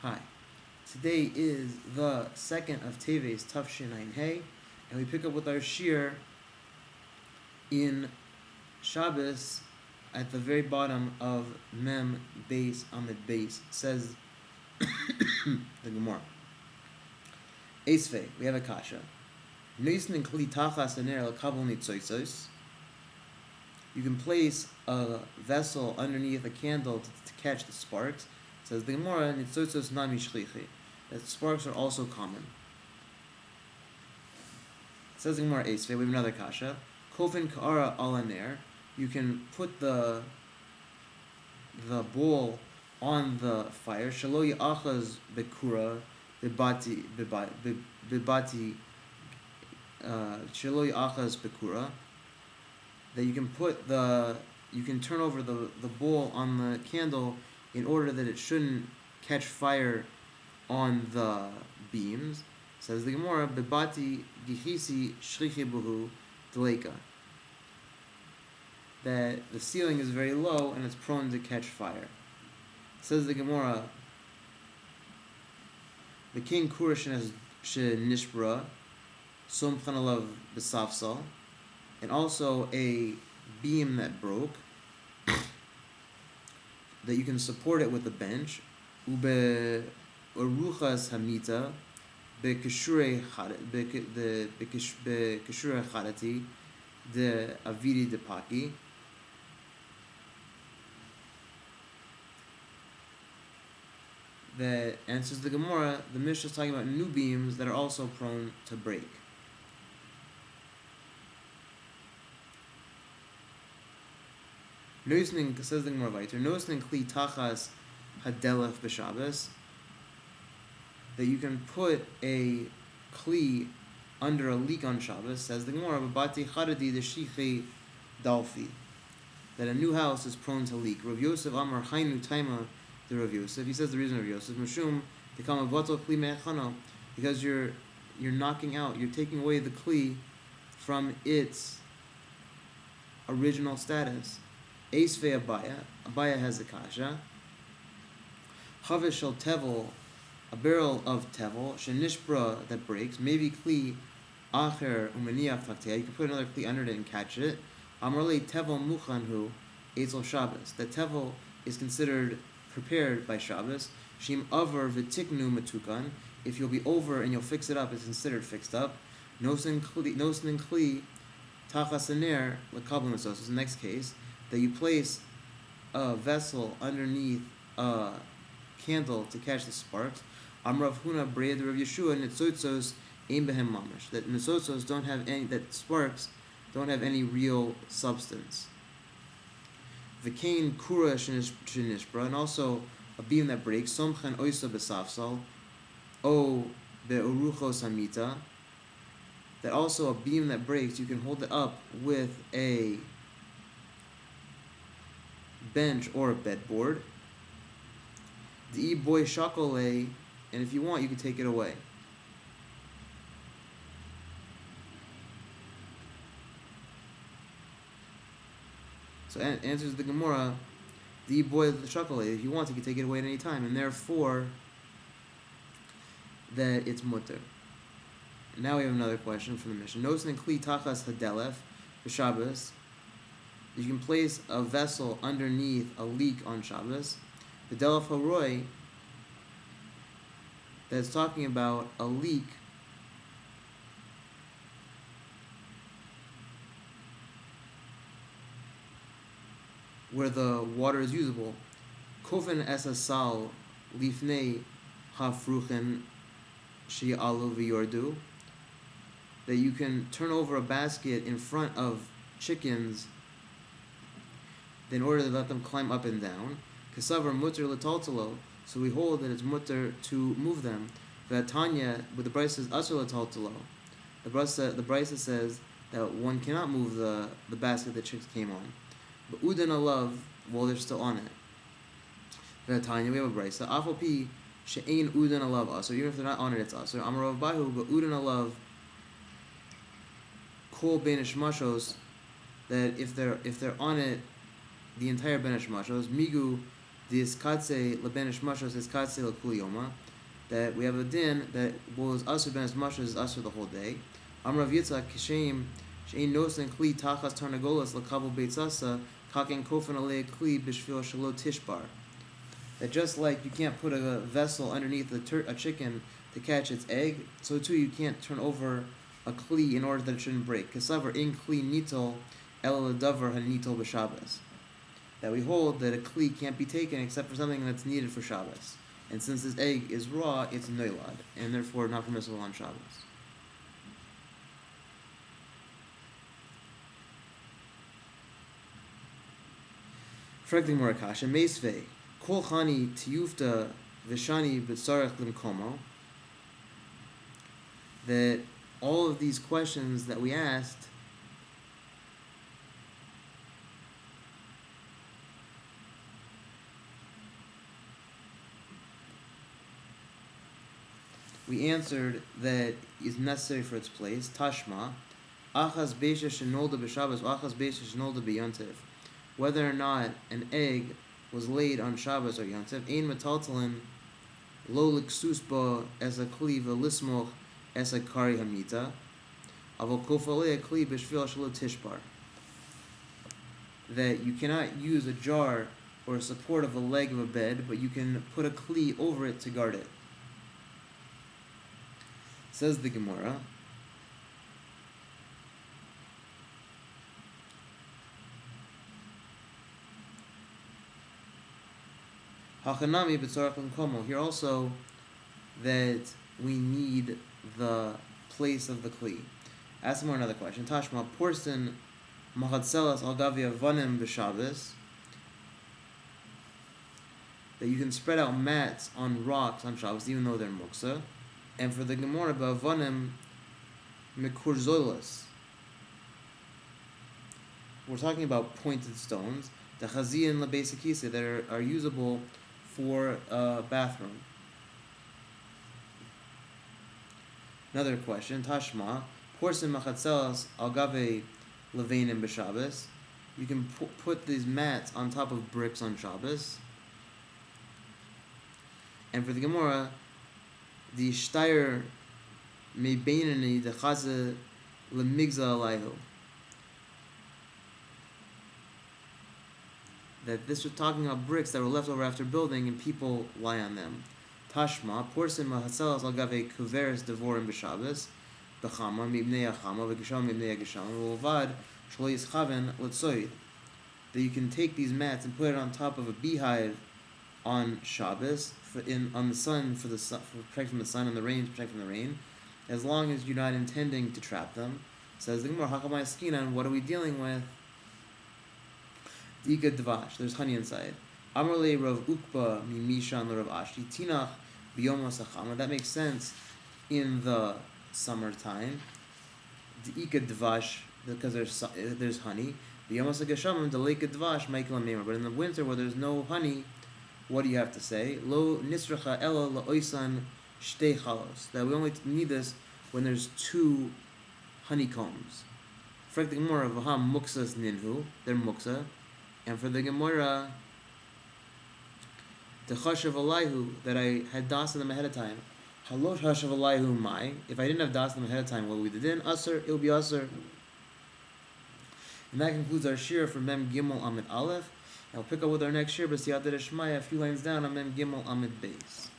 Hi. Today is the second of Teves Tafshin Hey, and we pick up with our shir in Shabbos at the very bottom of Mem Beis Amid Beis. Says the Gemara. Esvei, we have a kasha. Noisnin kli tachas aner l'kabel nitzoitzos. You can place a vessel underneath a candle to catch the sparks. Says the Gemara, nitzoitzos nami shlichi. That sparks are also common. Says the Gemara Esvei, we have another kasha. Kofin ka'ara alaner. You can put the bowl on the fire. Shalo ya'achaz bekura bibati shalo ya'achaz bekura. That you can turn over the bowl on the candle in order that it shouldn't catch fire on the beams. Says the Gemara, bibati gichisi shrichi buhu deleka. That the ceiling is very low and it's prone to catch fire. Says the Gemara, the king kurish nishbra sum chanalav besafsal, and also a beam that broke that you can support it with a bench. Ube uruchas hamita bekishure chadati de avidi de paki. That answers the Gemara. The Mishnah is talking about new beams that are also prone to break. Noisning, says the Gemara weiter, noisning kli tachas hadelef b'Shabbos. That you can put a kli under a leak on Shabbos. Says the Gemara, b'bati chadadi deshichi dalfi. That a new house is prone to leak. Rav Yosef Amar Hainu Taima. The Rav Yosef, he says the reason of Rav Yosef, Mishum become a batal kli me'echano, because you're knocking out, you're taking away the kli from its original status. Eisvei Abaya has a kasha. Chavish shel tevel, a barrel of tevel, shenishbra that breaks, maybe kli acher umeniach takteya. You can put another kli under it and catch it. Amrle tevel muchanhu etzel Shabbos. That tevel is considered prepared by Shabbos. Shim over v'tiknu matukan. If you'll be over and you'll fix it up, it's considered fixed up. Nosin kli tachasaner l'kabel mitzvos. This is the next case, that you place a vessel underneath a candle to catch the sparks. Amrav Huna Breid Rav Yeshua nitzotzos ein behem mamash. That nitzotzos don't have any, that sparks don't have any real substance. V'kein kura shenishbra, and also a beam that breaks. Somchen oisa besafsal, o be'uruchos hamita. That also a beam that breaks, you can hold it up with a bench or a bedboard. The boy shakole, and if you want, you can take it away. So answers the Gemara, the boy the chocolate. If you want, you can take it away at any time, and therefore that it's mutter. Now we have another question from the Mishnah. Nosin kli tachas hadelef b'Shabbos. You can place a vessel underneath a leak on Shabbos. The delef haroi, that's talking about a leak where the water is usable. Kofen esasal lifnei hafruchen shi'alu v'yordu. That you can turn over a basket in front of chickens in order to let them climb up and down. Kasavar mutter l'taltalo. So we hold that it's mutter to move them. V'atanya, but the Brisa says asur l'taltalo. The Brisa says that one cannot move the basket the chicks came on. But udan alav, while they're still on it. V'atanya, we have a brisa. Afopi she'ein udan alav. So even if they're not on it, it's asur. Amarav bahu, but udan alav kol benish mashos. That if they're on it, the entire benish mashos migu this katse lebenish mashos is katse lekuliyoma, that we have a din that was asur ben mashos is asur the whole day. Amrav Yitzchak kishem shein nosen kli tachas tarnagolas lekavol beitzasa kaken kofen alei kli b'shvil shelo tishbar. That just like you can't put a vessel underneath a chicken to catch its egg, so too you can't turn over a kli in order that it shouldn't break. Kasavar in kli nitol el ledavar hanitol b'Shabbos. That we hold that a kli can't be taken except for something that's needed for Shabbos. And since this egg is raw, it's noilad, and therefore not permissible on Shabbos. Fragling Morakasha, Meisvei, Kol Chani Tiyufta Vishani B'Tzarech Limkomo, that all of these questions that we asked we answered that is necessary for its place. Tashma, Achas Beisha Shenolda B'Shabbos, Achas Beisha Shenolda B'Yontiv. Whether or not an egg was laid on Shabbos or Yontiv, Ein Metaltalin Lo Liksus Ba Es a Kli V'Lismoch Es a Kari Hamita, Avol Kofalei a Kli B'Shvil Shelo Tishbar. That you cannot use a jar or a support of a leg of a bed, but you can put a Kli over it to guard it. Says the Gemara, Hachanami b'tzarech l'mkomo. Here also that we need the place of the kli. Ask more another question. Tashma porson machatzelas al gavi avanim b'Shabbos. That you can spread out mats on rocks on Shabbos even though they're muksa. And for the Gemara, ba'avanim mikurzolas. We're talking about pointed stones, the chaziyin lebesikisa, that are usable for a bathroom. Another question, Tashma, porson machatzelas al gave levenim b'Shabbos. You can put these mats on top of bricks on Shabbos. And for the Gemara, the Shtayr Mebeinani the Chaza Lemigza Alayhu. That this was talking about bricks that were left over after building and people lie on them. Tashma, Porsin Mahasselas Algave Kuveris Devorim B'Shabbos, B'Chama, Mibnei Achama, V'Gisham Mibnei Gisham, V'Vad, Shlois Chaven, L'Tzoid. That you can take these mats and put it on top of a beehive on Shabbos, on the sun, for protect from the sun, and the rain to protect from the rain, as long as you're not intending to trap them. Says the Gemara, Hakamai Skinan, what are we dealing with? Dika Dvash, there's honey inside. Amrle Rav Ukba Mimishan Rav Ashti Tinach Biyomos Achama. That makes sense in the summertime. Dika Dvash, because there's honey. Biyomos Agashamim, the lake Dvash, Michael and Maimer. But in the winter where there's no honey, what do you have to say? Lo nisracha ela la oisan shtei chalos. That we only need this when there's two honeycombs. For the Gemara, v'ham muksas ninhu, they're muksa. And for the Gemara, the chashav alayhu, that I had das them ahead of time. Halosh chashav alayhu mai. If I didn't have das them ahead of time, what would we do then? Asr, it will be asr. And that concludes our shir for Mem Gimel Amid Aleph. I'll pick up with our next shir, but Siyata Shmaya, a few lines down on Mem Gimel Amid Beis.